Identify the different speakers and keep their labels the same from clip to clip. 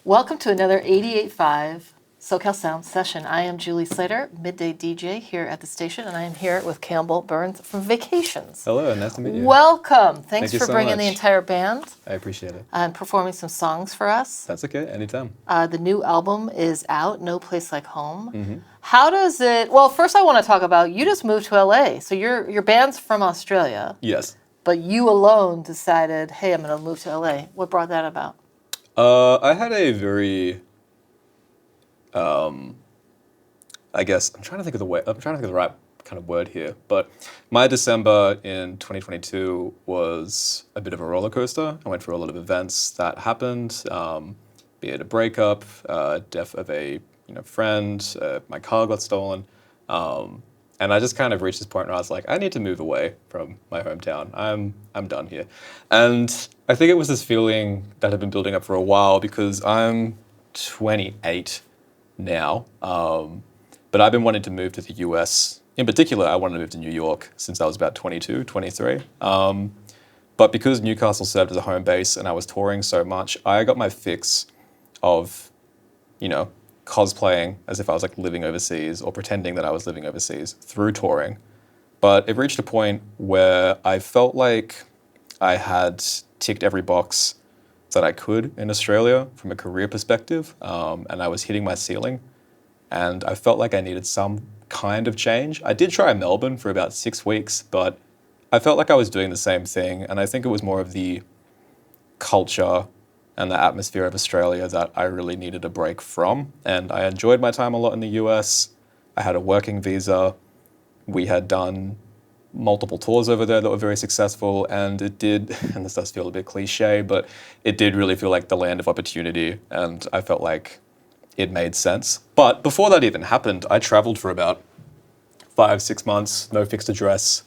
Speaker 1: Welcome to another 88.5 SoCal Sound session. I am Julie Slater, midday DJ here at the station, and I am here with Campbell Burns from Vacations.
Speaker 2: Hello, nice to meet you.
Speaker 1: Welcome. Thanks
Speaker 2: Thank you
Speaker 1: for
Speaker 2: so
Speaker 1: bringing the
Speaker 2: much.
Speaker 1: entire band
Speaker 2: I appreciate it.
Speaker 1: and performing some songs for us.
Speaker 2: That's okay, anytime.
Speaker 1: The new album is out, No Place Like Home.
Speaker 2: Mm-hmm.
Speaker 1: How does it? Well, first I want to talk about you just moved to LA, so your band's from Australia,
Speaker 2: Yes.
Speaker 1: but you alone decided, hey, I'm going to move to LA. What brought that about?
Speaker 2: I had a very, I guess, I'm trying to think of the right kind of word here, but my December in 2022 was a bit of a roller coaster. I went through a lot of events that happened, be it a breakup, death of a friend, my car got stolen, and I just kind of reached this point where I was like, I need to move away from my hometown. I'm done here, and I think it was this feeling that had been building up for a while because I'm 28 now. But I've been wanting to move to the US. In particular, I wanted to move to New York since I was about 22, 23. But because Newcastle served as a home base and I was touring so much, I got my fix of, cosplaying as if I was like living overseas or pretending that I was living overseas through touring. But it reached a point where I felt like I had ticked every box that I could in Australia from a career perspective, and I was hitting my ceiling. And I felt like I needed some kind of change. I did try Melbourne for about 6 weeks, but I felt like I was doing the same thing. And I think it was more of the culture and the atmosphere of Australia that I really needed a break from. And I enjoyed my time a lot in the US. I had a working visa. We had done multiple tours over there that were very successful, and it did, and this does feel a bit cliche, but it did really feel like the land of opportunity, and I felt like it made sense. But before that even happened, I traveled for about 5-6 months, no fixed address,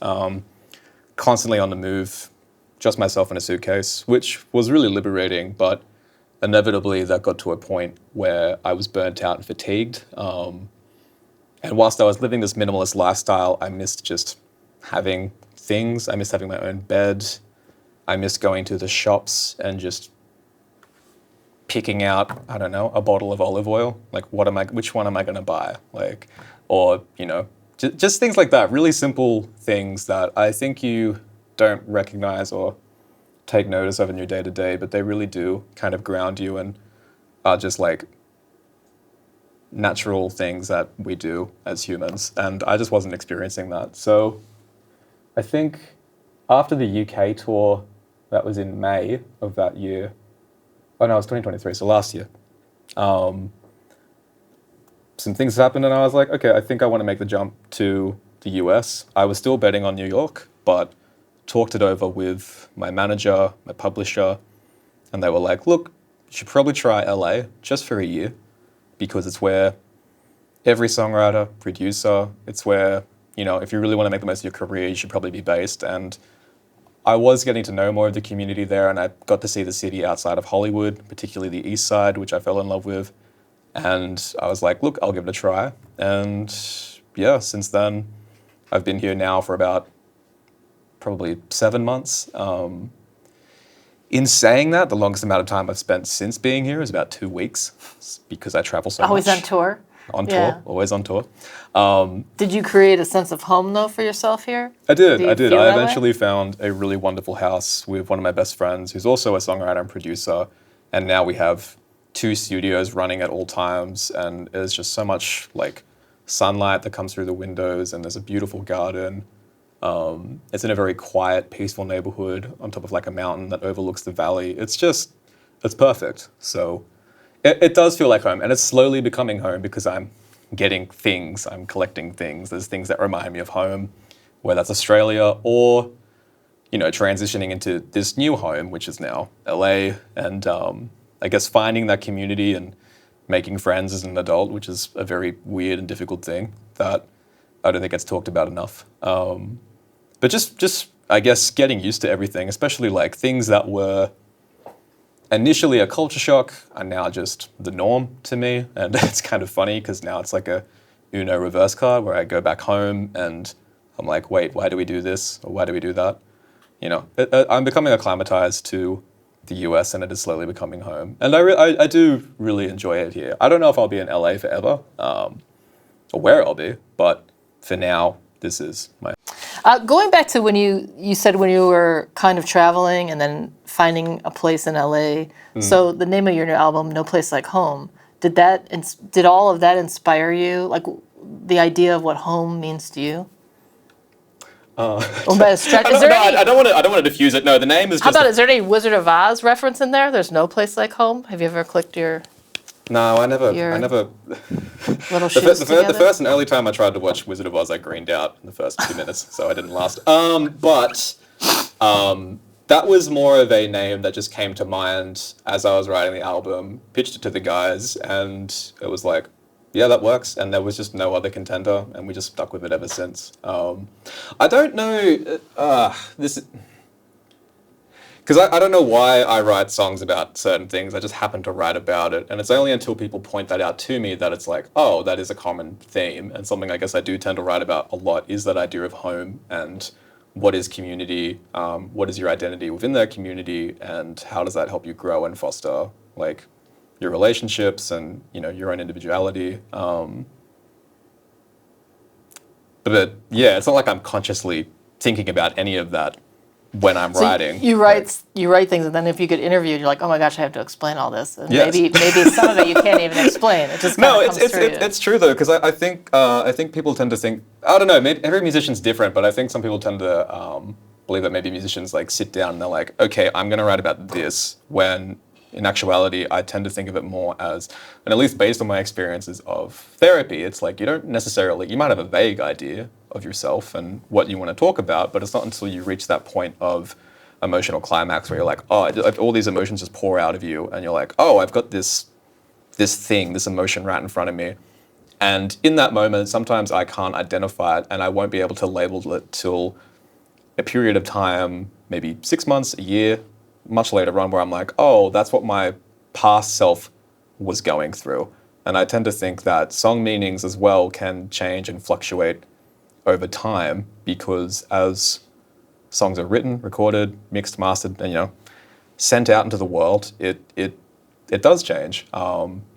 Speaker 2: constantly on the move, just myself in a suitcase, which was really liberating, but inevitably that got to a point where I was burnt out and fatigued. And whilst I was living this minimalist lifestyle, I missed just having things. I missed having my own bed. I missed going to the shops and just picking out, I don't know, a bottle of olive oil. Like, which one am I going to buy? Like, or, just things like that. Really simple things that I think you don't recognize or take notice of in your day to day, but they really do kind of ground you and are just like natural things that we do as humans. And I just wasn't experiencing that. So I think after the UK tour, that was in May of that year. Oh no, it was 2023, so last year. Some things happened and I was like, okay, I think I want to make the jump to the US. I was still betting on New York, but talked it over with my manager, my publisher, and they were like, look, you should probably try LA just for a year because it's where every songwriter, producer, it's where, if you really want to make the most of your career, you should probably be based. And I was getting to know more of the community there, and I got to see the city outside of Hollywood, particularly the East Side, which I fell in love with. And I was like, look, I'll give it a try. And yeah, since then, I've been here now for about probably 7 months. In saying that, the longest amount of time I've spent since being here is about 2 weeks because I travel so
Speaker 1: Always
Speaker 2: much.
Speaker 1: on tour?
Speaker 2: On
Speaker 1: Yeah.
Speaker 2: tour, always on tour.
Speaker 1: Did you create a sense of home, though, for yourself here?
Speaker 2: I did.
Speaker 1: Do you
Speaker 2: I
Speaker 1: feel that way?
Speaker 2: eventually found a really wonderful house with one of my best friends who's also a songwriter and producer. And now we have 2 studios running at all times. And there's just so much like sunlight that comes through the windows, and there's a beautiful garden. It's in a very quiet, peaceful neighborhood on top of like a mountain that overlooks the valley. It's perfect. So it does feel like home, and it's slowly becoming home because I'm getting things, I'm collecting things. There's things that remind me of home, whether that's Australia or, transitioning into this new home, which is now LA, and I guess finding that community and making friends as an adult, which is a very weird and difficult thing that I don't think gets talked about enough. But just I guess getting used to everything, especially like things that were initially a culture shock are now just the norm to me. And it's kind of funny because now it's like a Uno reverse card where I go back home and I'm like, wait, why do we do this? Or why do we do that? I'm becoming acclimatized to the US and it is slowly becoming home. And I do really enjoy it here. I don't know if I'll be in LA forever, or where I'll be, but for now, this is my.
Speaker 1: Going back to when you said when you were kind of traveling and then finding a place in LA. So the name of your new album, No Place Like Home, did all of that inspire you? Like the idea of what home means to you? Or by a stretch, is there any,
Speaker 2: I don't want to diffuse it. No, the name is
Speaker 1: how
Speaker 2: just.
Speaker 1: about, is there any Wizard of Oz reference in there? There's no place like home. Have you ever clicked your
Speaker 2: No, I never.
Speaker 1: little shoes
Speaker 2: The
Speaker 1: together?
Speaker 2: first and only time I tried to watch Wizard of Oz, I greened out in the first 2 minutes, so I didn't last. But that was more of a name that just came to mind as I was writing the album, pitched it to the guys, and it was like, yeah, that works. And there was just no other contender, and we just stuck with it ever since. I don't know, because I don't know why I write songs about certain things. I just happen to write about it. And it's only until people point that out to me that it's like, oh, that is a common theme. And something I guess I do tend to write about a lot is that idea of home and what is community, what is your identity within that community, and how does that help you grow and foster like your relationships and your own individuality. But yeah, it's not like I'm consciously thinking about any of that when I'm
Speaker 1: So
Speaker 2: writing.
Speaker 1: You write things, and then if you get interviewed, you're like, oh my gosh, I have to explain all this. And
Speaker 2: Yes.
Speaker 1: maybe some of it you can't even explain. It just
Speaker 2: No,
Speaker 1: kind of comes through you.
Speaker 2: it's true though, because I think people tend to think, I don't know, maybe every musician's different, but I think some people tend to believe that maybe musicians like sit down and they're like, okay, I'm going to write about this, when in actuality I tend to think of it more as, and at least based on my experiences of therapy, it's like you might have a vague idea of yourself and what you want to talk about, but it's not until you reach that point of emotional climax where you're like, oh, all these emotions just pour out of you, and you're like, oh, I've got this emotion right in front of me. And in that moment, sometimes I can't identify it and I won't be able to label it till a period of time, maybe 6 months, a year, much later on, where I'm like, oh, that's what my past self was going through. And I tend to think that song meanings as well can change and fluctuate over time, because as songs are written, recorded, mixed, mastered, and sent out into the world, it does change.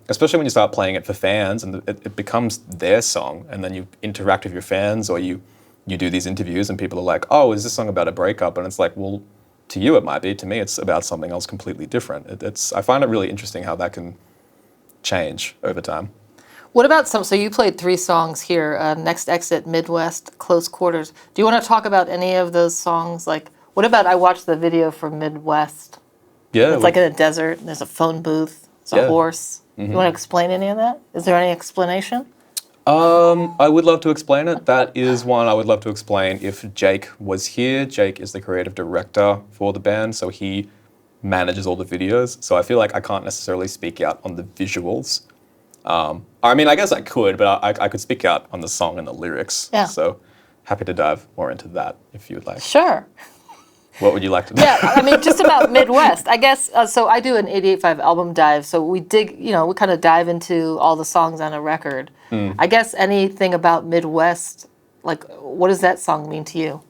Speaker 2: Especially when you start playing it for fans and it becomes their song, and then you interact with your fans, or you do these interviews and people are like, oh, is this song about a breakup? And it's like, well, to you it might be, to me it's about something else completely different. I find it really interesting how that can change over time.
Speaker 1: What about so you played 3 songs here, Next Exit, Midwest, Close Quarters. Do you want to talk about any of those songs? Like, what about, I watched the video for Midwest.
Speaker 2: Yeah.
Speaker 1: It's like in a desert, and there's a phone booth, there's a horse. You want to explain any of that? Is there any explanation?
Speaker 2: I would love to explain it. That is one I would love to explain if Jake was here. Jake is the creative director for the band, so he manages all the videos. So I feel like I can't necessarily speak out on the visuals. I mean, I guess I could, but I could speak out on the song and the lyrics.
Speaker 1: Yeah.
Speaker 2: So happy to dive more into that if you would like.
Speaker 1: Sure.
Speaker 2: What would you like to know?
Speaker 1: Yeah, I mean, just about Midwest. I guess, so I do an 88.5 album dive, so we dig, we kind of dive into all the songs on a record. I guess anything about Midwest, like, what does that song mean to you?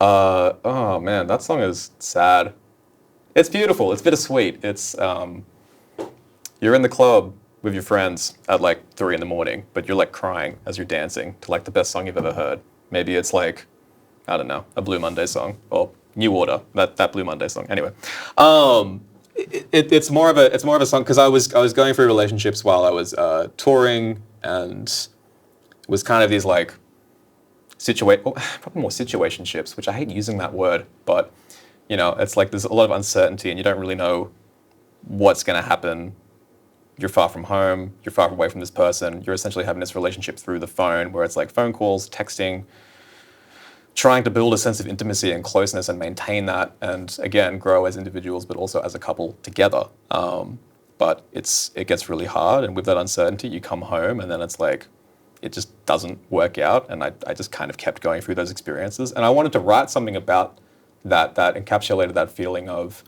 Speaker 2: Oh man, that song is sad. It's beautiful. It's bittersweet. It's you're in the club with your friends at like 3 a.m, but you're like crying as you're dancing to like the best song you've ever heard. Maybe it's like, I don't know, a Blue Monday song or New Order, that Blue Monday song. Anyway, it's more of a song because I was going through relationships while I was touring, and it was kind of these like probably more situationships, which I hate using that word, but it's like there's a lot of uncertainty and you don't really know what's going to happen. You're far from home, you're far away from this person, you're essentially having this relationship through the phone where it's like phone calls, texting, trying to build a sense of intimacy and closeness and maintain that, and again, grow as individuals, but also as a couple together. But it gets really hard, and with that uncertainty, you come home and then it's like, it just doesn't work out, and I just kind of kept going through those experiences. And I wanted to write something about that encapsulated that feeling of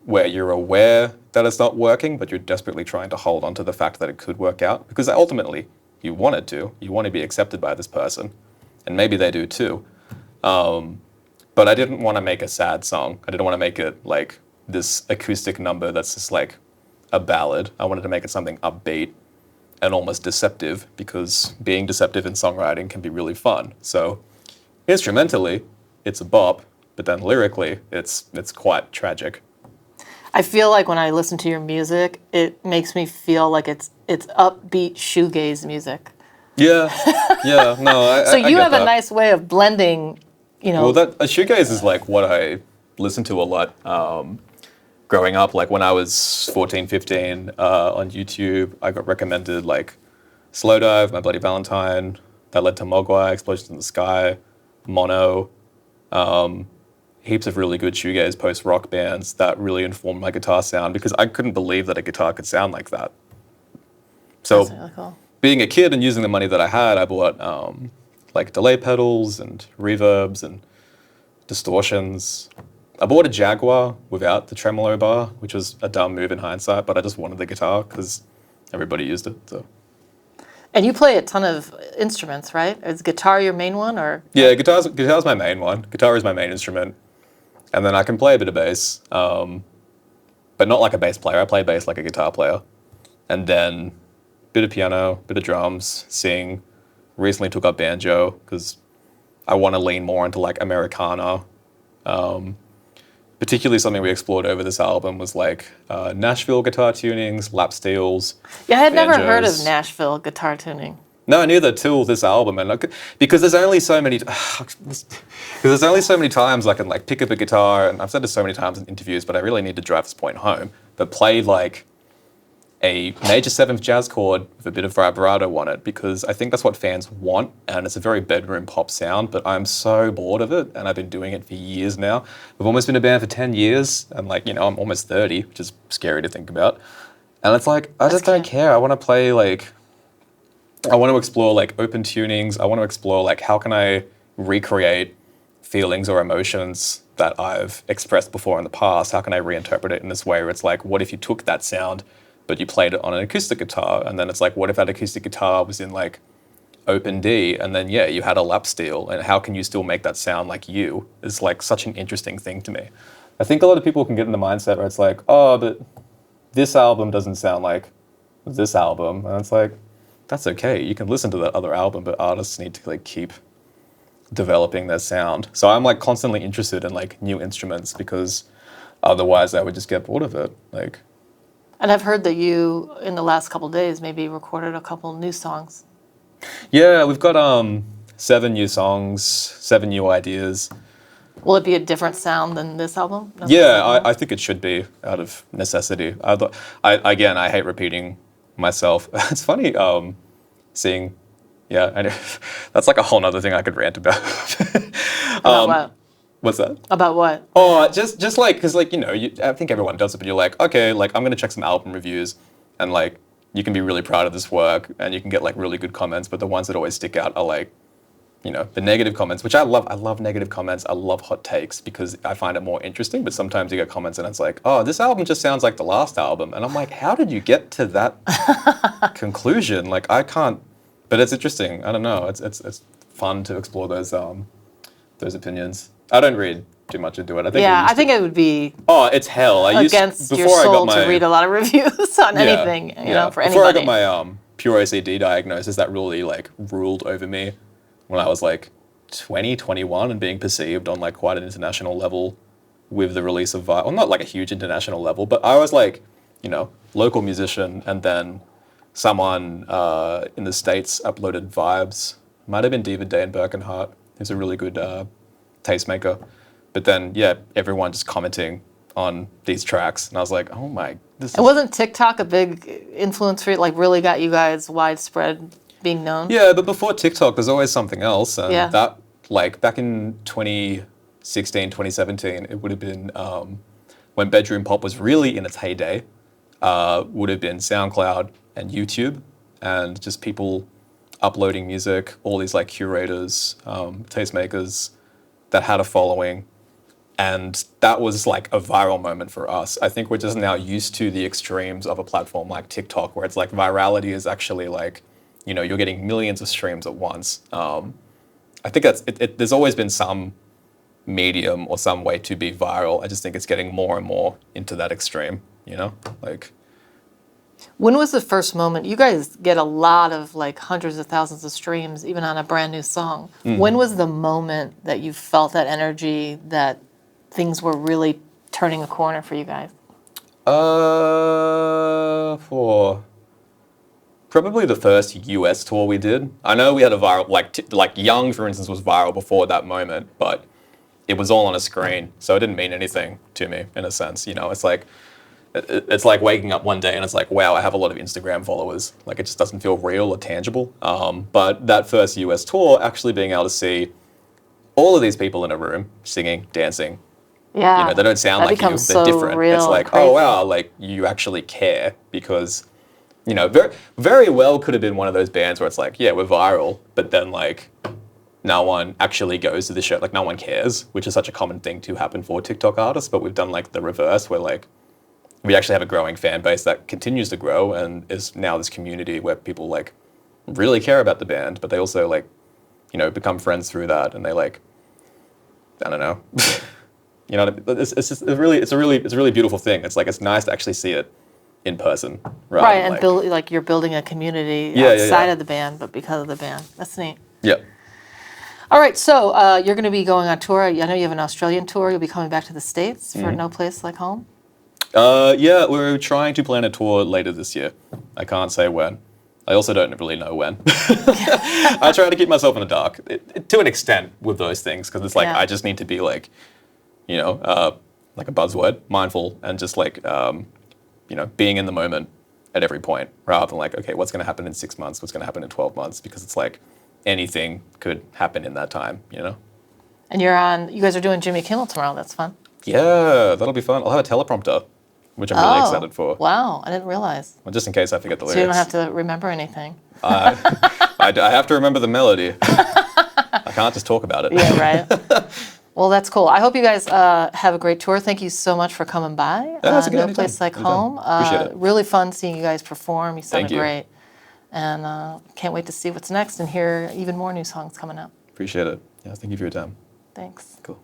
Speaker 2: where you're aware that it's not working, but you're desperately trying to hold on to the fact that it could work out, because ultimately you want it to. You want to be accepted by this person, and maybe they do too. But I didn't want to make a sad song. I didn't want to make it like this acoustic number that's just like a ballad. I wanted to make it something upbeat and almost deceptive, because being deceptive in songwriting can be really fun. So instrumentally, it's a bop, but then lyrically, it's quite tragic.
Speaker 1: I feel like when I listen to your music, it makes me feel like it's upbeat shoegaze music.
Speaker 2: Yeah, yeah, no,
Speaker 1: So
Speaker 2: I
Speaker 1: you
Speaker 2: get
Speaker 1: have
Speaker 2: that.
Speaker 1: a nice way of blending,
Speaker 2: Well, that shoegaze is like what I listened to a lot growing up. Like when I was 14, 15 on YouTube, I got recommended like Slowdive, My Bloody Valentine. That led to Mogwai, Explosions in the Sky, Mono. Heaps of really good shoegaze post-rock bands that really informed my guitar sound, because I couldn't believe that a guitar could sound like that. So
Speaker 1: That's really cool.
Speaker 2: being a kid and using the money that I had, I bought like delay pedals and reverbs and distortions. I bought a Jaguar without the tremolo bar, which was a dumb move in hindsight, but I just wanted the guitar because everybody used it. So
Speaker 1: And you play a ton of instruments, right? Is guitar your main one, or?
Speaker 2: yeah, guitar's my main one. Guitar is my main instrument, and then I can play a bit of bass, but not like a bass player. I play bass like a guitar player, and then bit of piano, bit of drums, sing. Recently took up banjo because I want to lean more into like Americana. Particularly something we explored over this album was like Nashville guitar tunings, lap steels.
Speaker 1: Yeah, I had never heard of
Speaker 2: banjos.
Speaker 1: Nashville guitar tuning.
Speaker 2: No, neither till this album, and because there's only so many, because there's only so many times I can like pick up a guitar, and I've said this so many times in interviews, but I really need to drive this point home. But play like a major seventh jazz chord with a bit of vibrato on it, because I think that's what fans want, and it's a very bedroom pop sound, but I'm so bored of it, and I've been doing it for years now. We've almost been a band for 10 years, and like, I'm almost 30, which is scary to think about. And it's like, I just don't care. I want to play like, I want to explore like open tunings. I want to explore like, how can I recreate feelings or emotions that I've expressed before in the past? How can I reinterpret it in this way where it's like, what if you took that sound but you played it on an acoustic guitar? And then it's like, what if that acoustic guitar was in like open D, and then you had a lap steel, and how can you still make that sound like you? It's like such an interesting thing to me. I think a lot of people can get in the mindset where it's like, oh, but this album doesn't sound like this album. And it's like, that's okay. You can listen to that other album, but artists need to like keep developing their sound. So I'm like constantly interested in like new instruments, because otherwise I would just get bored of it. Like,
Speaker 1: And I've heard that you, in the last couple of days, maybe recorded a couple new songs.
Speaker 2: yeah, we've got 7 new songs, 7 new ideas.
Speaker 1: Will it be a different sound than this album?
Speaker 2: Yeah, I think it should be, out of necessity. I hate repeating myself. It's funny seeing, yeah, I know. That's like a whole nother thing I could rant about.
Speaker 1: About what?
Speaker 2: What's that?
Speaker 1: About what?
Speaker 2: Oh, just like, because like, I think everyone does it, but you're like, okay, like I'm going to check some album reviews, and like you can be really proud of this work and you can get like really good comments, but the ones that always stick out are like, the negative comments, which I love. I love negative comments. I love hot takes because I find it more interesting, but sometimes you get comments and it's like, oh, this album just sounds like the last album. And I'm like, how did you get to that conclusion? Like, I can't, but it's interesting. I don't know. It's fun to explore those opinions. I don't read too much into it.
Speaker 1: I think it would be
Speaker 2: Oh, it's hell.
Speaker 1: against your soul to read a lot of reviews on anything, for anybody.
Speaker 2: Before I got my pure OCD diagnosis, that really like ruled over me when I was like 20, 21, and being perceived on like quite an international level with the release of well, not like a huge international level, but I was like, local musician, and then someone in the States uploaded Vibes. Might have been David Day and Birkenhart, who's a really good tastemaker. But then, everyone just commenting on these tracks, and I was like, oh my, this is...
Speaker 1: And wasn't TikTok a big influence for it? Like, really got you guys widespread being known?
Speaker 2: Yeah, but before TikTok, there's always something else. And
Speaker 1: Yeah.
Speaker 2: that, like, back in 2016, 2017, it would have been when bedroom pop was really in its heyday, would have been SoundCloud and YouTube, and just people uploading music, all these like curators, tastemakers that had a following. And that was like a viral moment for us. I think we're just now used to the extremes of a platform like TikTok, where it's like virality is actually like, you're getting millions of streams at once. I think that's it. There's always been some medium or some way to be viral. I just think it's getting more and more into that extreme, you know? Like,
Speaker 1: When was the first moment? You guys get a lot of like hundreds of thousands of streams, even on a brand new song. When was the moment that you felt that energy, that things were really turning a corner for you guys?
Speaker 2: For probably the first US tour we did. I know we had a viral, like Young, for instance, was viral before that moment, but it was all on a screen, so it didn't mean anything to me in a sense. You know, it's like waking up one day and it's like, wow, I have a lot of Instagram followers. Like, it just doesn't feel real or tangible. But that first US tour, actually being able to see all of these people in a room singing, dancing,
Speaker 1: Yeah.
Speaker 2: you know, they don't sound
Speaker 1: That
Speaker 2: like you.
Speaker 1: becomes
Speaker 2: They're
Speaker 1: so
Speaker 2: different.
Speaker 1: real
Speaker 2: It's
Speaker 1: and
Speaker 2: like,
Speaker 1: crazy.
Speaker 2: oh wow, like you actually care because, you know, very very well could have been one of those bands where it's like, yeah, we're viral, but then like no one actually goes to the show, like no one cares, which is such a common thing to happen for TikTok artists. But we've done like the reverse, where like we actually have a growing fan base that continues to grow and is now this community where people like really care about the band, but they also like, you know, become friends through that, and they like, I don't know. You know, it's just it's a really beautiful thing. It's like, it's nice to actually see it in person, rather
Speaker 1: Right,
Speaker 2: than
Speaker 1: and
Speaker 2: like,
Speaker 1: build, like you're building a community
Speaker 2: Yeah, yeah,
Speaker 1: outside
Speaker 2: yeah.
Speaker 1: of the band, but because of the band. That's neat.
Speaker 2: yeah.
Speaker 1: All right, so you're going to be going on tour. I know you have an Australian tour. You'll be coming back to the States for
Speaker 2: Mm-hmm.
Speaker 1: No Place Like Home.
Speaker 2: Yeah, we're trying to plan a tour later this year. I can't say when. I also don't really know when. I try to keep myself in the dark to an extent with those things, because it's like,
Speaker 1: Yeah.
Speaker 2: I just need to be like, you know, like a buzzword, mindful, and just like, you know, being in the moment at every point, rather than like, okay, what's going to happen in 6 months? What's going to happen in 12 months? Because it's like anything could happen in that time, you know?
Speaker 1: And you guys are doing Jimmy Kimmel tomorrow. That's fun.
Speaker 2: Yeah, that'll be fun. I'll have a teleprompter, which I'm really excited for.
Speaker 1: Wow, I didn't realize.
Speaker 2: Well, just in case I forget the
Speaker 1: So
Speaker 2: lyrics.
Speaker 1: you don't have to remember anything.
Speaker 2: I have to remember the melody. I can't just talk about it.
Speaker 1: Yeah, right. Well, that's cool. I hope you guys have a great tour. Thank you so much for coming by.
Speaker 2: that's okay,
Speaker 1: No
Speaker 2: anytime,
Speaker 1: Place Like
Speaker 2: anytime.
Speaker 1: Home.
Speaker 2: Appreciate it.
Speaker 1: Really fun seeing you guys perform. You sounded
Speaker 2: Thank you.
Speaker 1: great. And can't wait to see what's next and hear even more new songs coming up.
Speaker 2: Appreciate it. Yeah, thank you for your time.
Speaker 1: Thanks.
Speaker 2: Cool.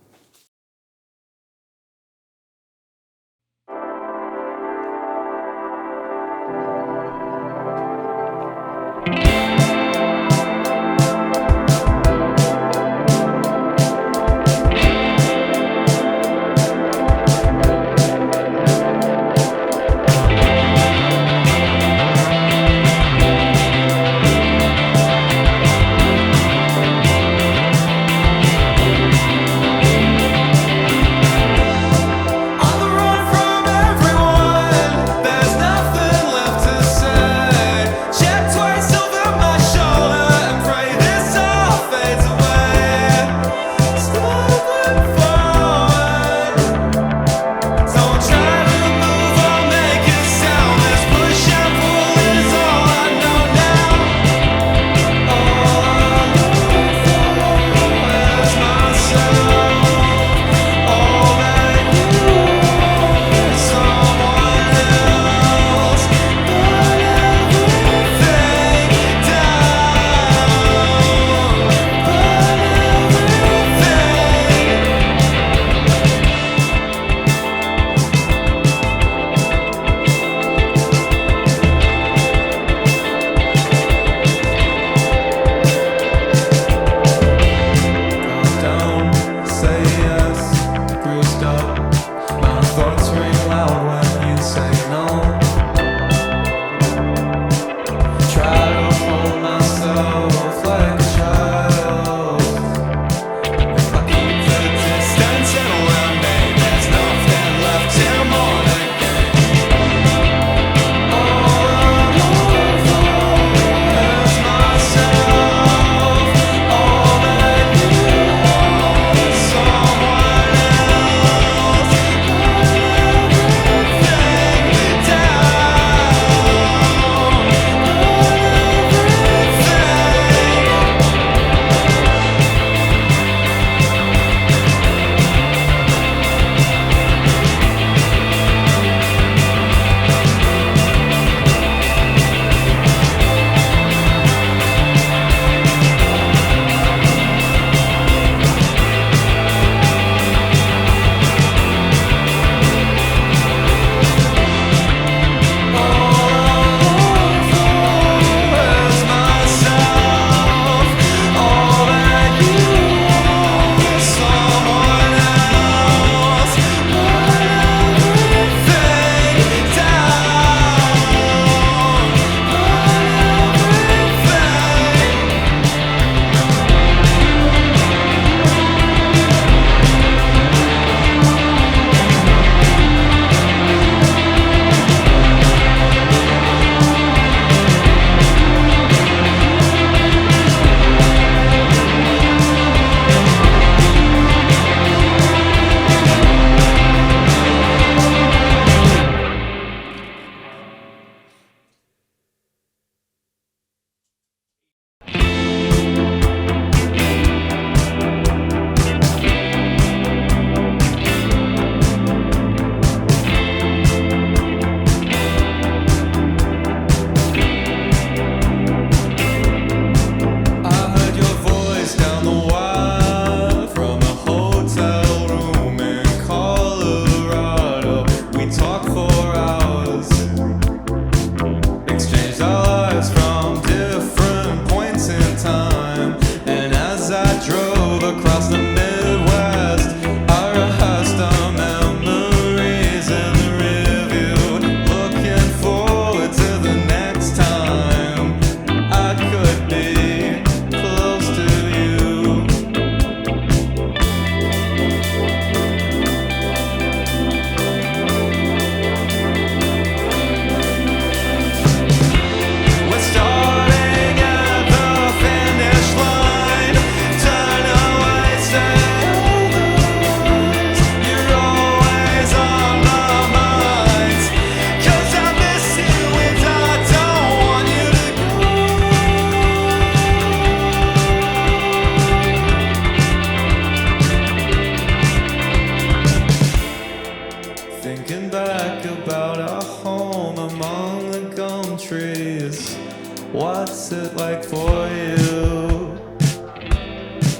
Speaker 3: What's it like for you?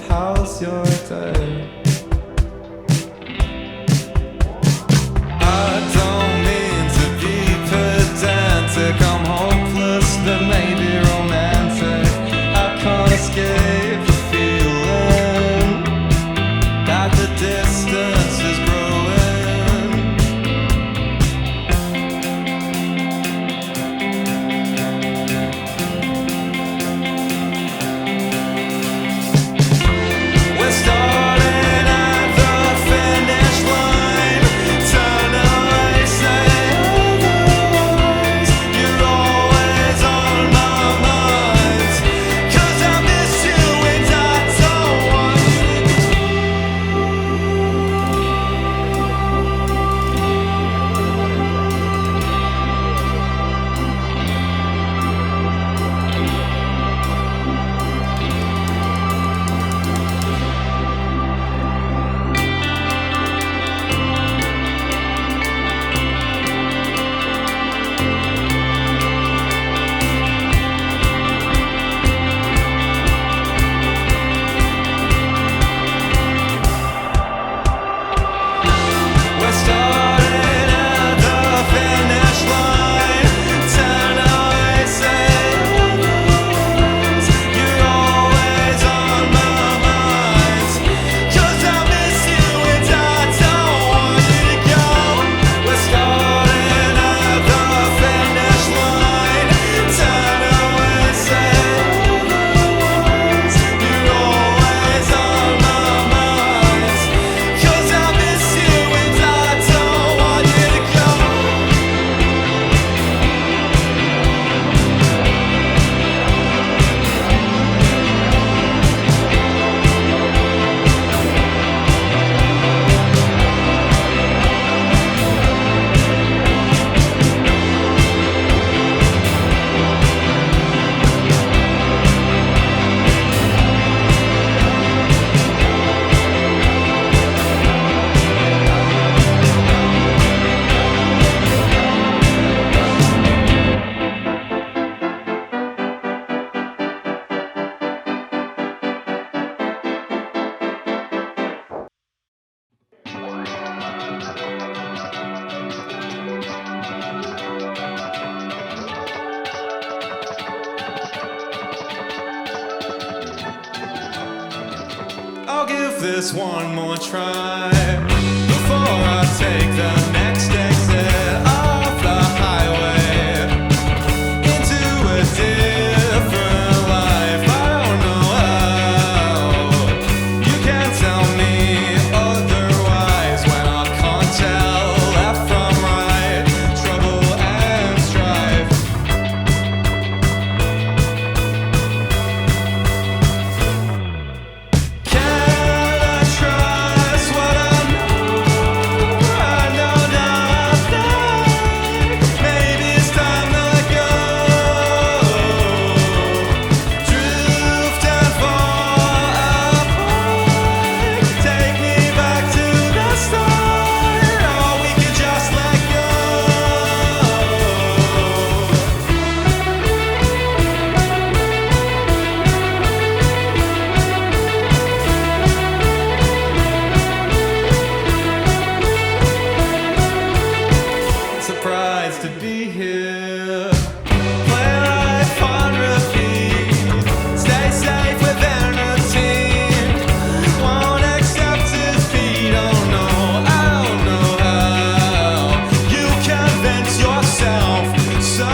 Speaker 3: How's your day? I don't mean to be pedantic. I'm hopeless, but maybe romantic. I can't escape the feeling that the distance is growing. We're starting at the finish line. Turn away, say otherwise. You're always on my mind. 'Cause I miss you and I don't want you to We're starting at the finish line. Turn away, say otherwise. You're always on my mind. 'Cause I miss you and I don't want you to go. We're starting at the finish line. Turn away, say otherwise. You're always on my mind. 'Cause I miss you and I don't want you to go. I'll give this one more try before I take the next exit off the highway into a different life. I don't know how you can tell me otherwise when I can't tell left from right. Trouble and strife. Can I trust what I know? I know nothing. Maybe it's time to let go. Drift and fall apart. Take me back to the start. Or we could just let go. Surprised to be here. Play life on repeat. Stay safe within a routine. Won't accept defeat. Oh no, I don't know how. You convince yourself so